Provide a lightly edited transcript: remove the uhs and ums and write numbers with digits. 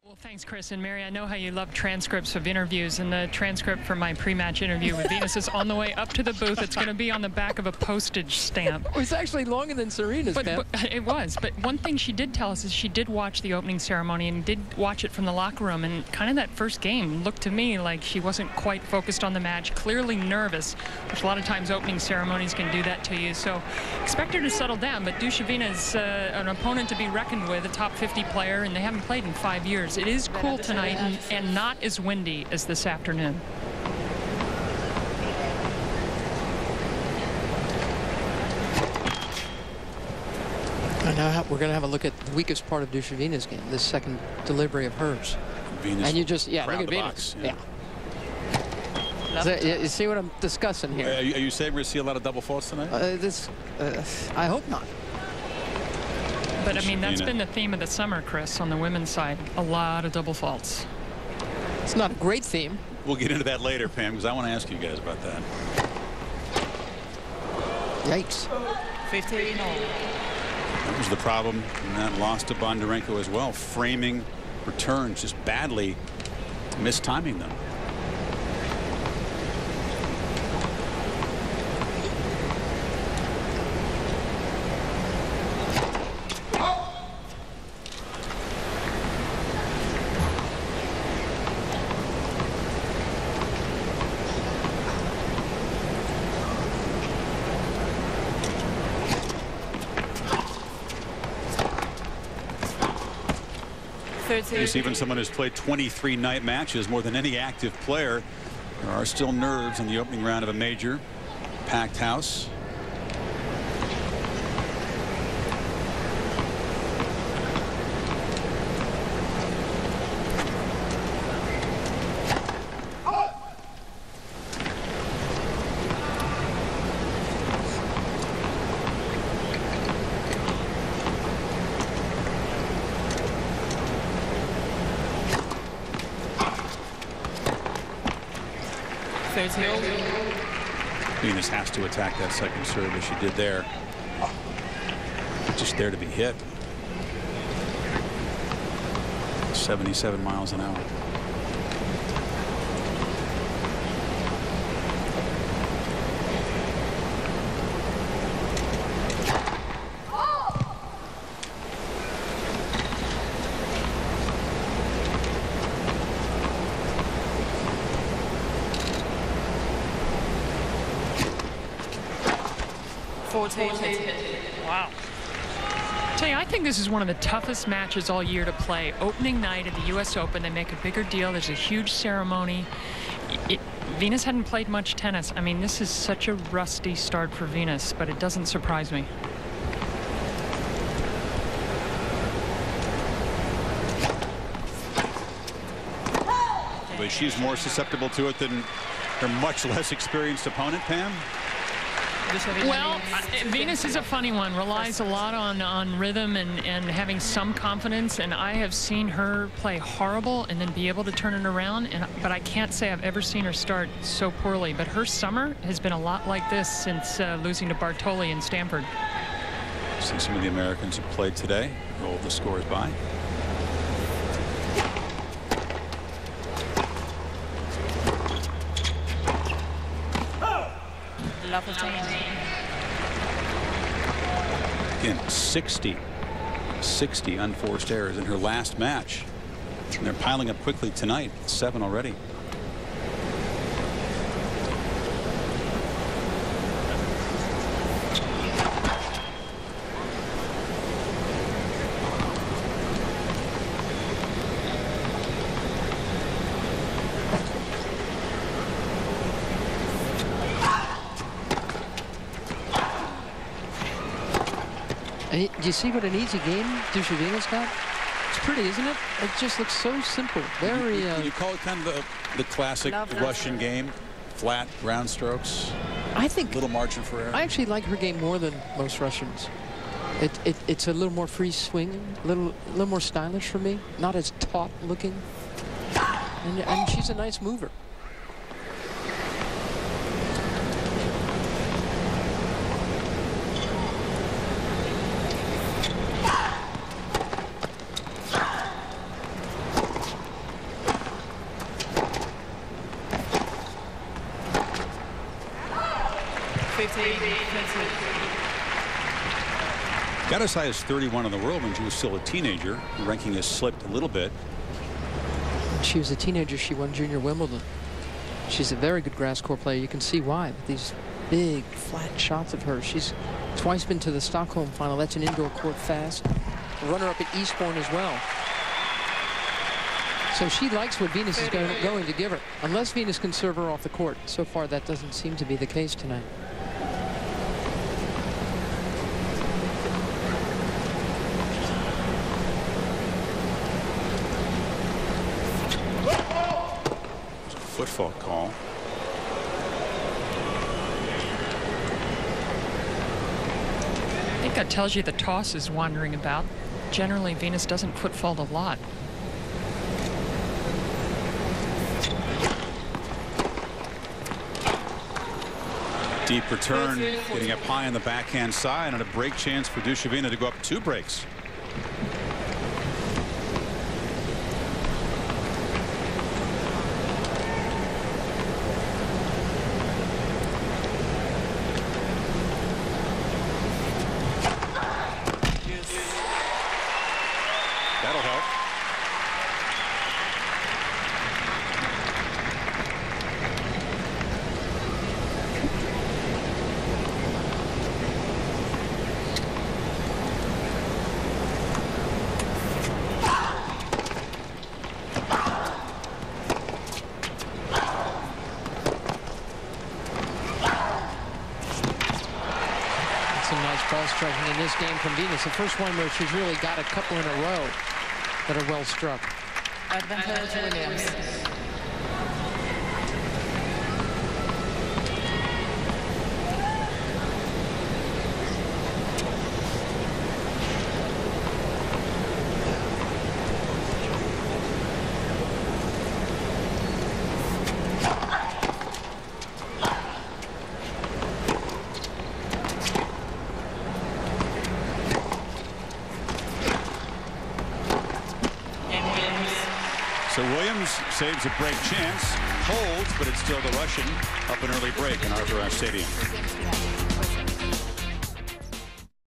Well, thanks, Chris. And Mary, I know how you love transcripts of interviews, and the transcript for my pre-match interview with Venus is on the way up to the booth. It's going to be on the back of a postage stamp. It was actually longer than Serena's, but it was. But one thing she did tell us is she did watch the opening ceremony and did watch it from the locker room. And kind of that first game looked to me like she wasn't quite focused on the match, clearly nervous, which a lot of times opening ceremonies can do that to you. So expect her to settle down. But Dushevina is an opponent to be reckoned with, a top 50 player, and they haven't played in 5 years. It is cool tonight and not as windy as this afternoon. And now we're going to have a look at the weakest part of Dushevina's game, this second delivery of hers. Venus, and you just, look at Venus. Box, So, you see what I'm discussing here? Are you saying we're going to see a lot of double faults tonight? I hope not. But, I mean, that's been the theme of the summer, Chris, on the women's side. A lot of double faults. It's not a great theme. We'll get into that later, Pam, because I want to ask you guys about that. Yikes. 15 all. That was the problem in that loss to Bondarenko as well. Framing returns, just badly mistiming them. Just even someone who's played 23 night matches, more than any active player. There are still nerves in the opening round of a major. Packed house. Venus has to attack that second serve as she did there. Just there to be hit. 77 miles an hour. Wow. Tell you, I think this is one of the toughest matches all year to play. Opening night at the U.S. Open, they make a bigger deal. There's a huge ceremony. Venus hadn't played much tennis. I mean, this is such a rusty start for Venus, but it doesn't surprise me. But she's more susceptible to it than her much less experienced opponent, Pam? Well, Venus is a funny one. Relies a lot on rhythm and having some confidence. And I have seen her play horrible and then be able to turn it around. But I can't say I've ever seen her start so poorly. But her summer has been a lot like this since losing to Bartoli in Stanford. See some of the Americans who played today. Roll the scores by. Again, 60 unforced errors in her last match. And they're piling up quickly tonight. 7 already. Do you see what an easy game Dushevina's got? It's pretty, isn't it? It just looks so simple. Very. You call it kind of the classic Russian game, flat ground strokes. I think little margin for error. I actually like her game more than most Russians. It's a little more free swinging, a little more stylish for me. Not as taut looking, and she's a nice mover. Gadasai is 31 in the world when she was still a teenager. The ranking has slipped a little bit. When she was a teenager, she won Junior Wimbledon. She's a very good grass court player. You can see why with these big flat shots of hers. She's twice been to the Stockholm final. That's an indoor court fast. Runner-up at Eastbourne as well. So she likes what Venus is going to give her, unless Venus can serve her off the court. So far, that doesn't seem to be the case tonight. Foot fault call. I think that tells you the toss is wandering about. Generally, Venus doesn't foot fault a lot. Deep return, getting up high on the backhand side, and a break chance for Dushevina to go up 2 breaks. That'll help. Some nice ball striking in this game from Venus. The first one where she's really got a couple in a row that are well struck. Advantage Williams. So Williams saves a break chance, holds, but it's still the Russian up an early break in Arthur Ashe Stadium.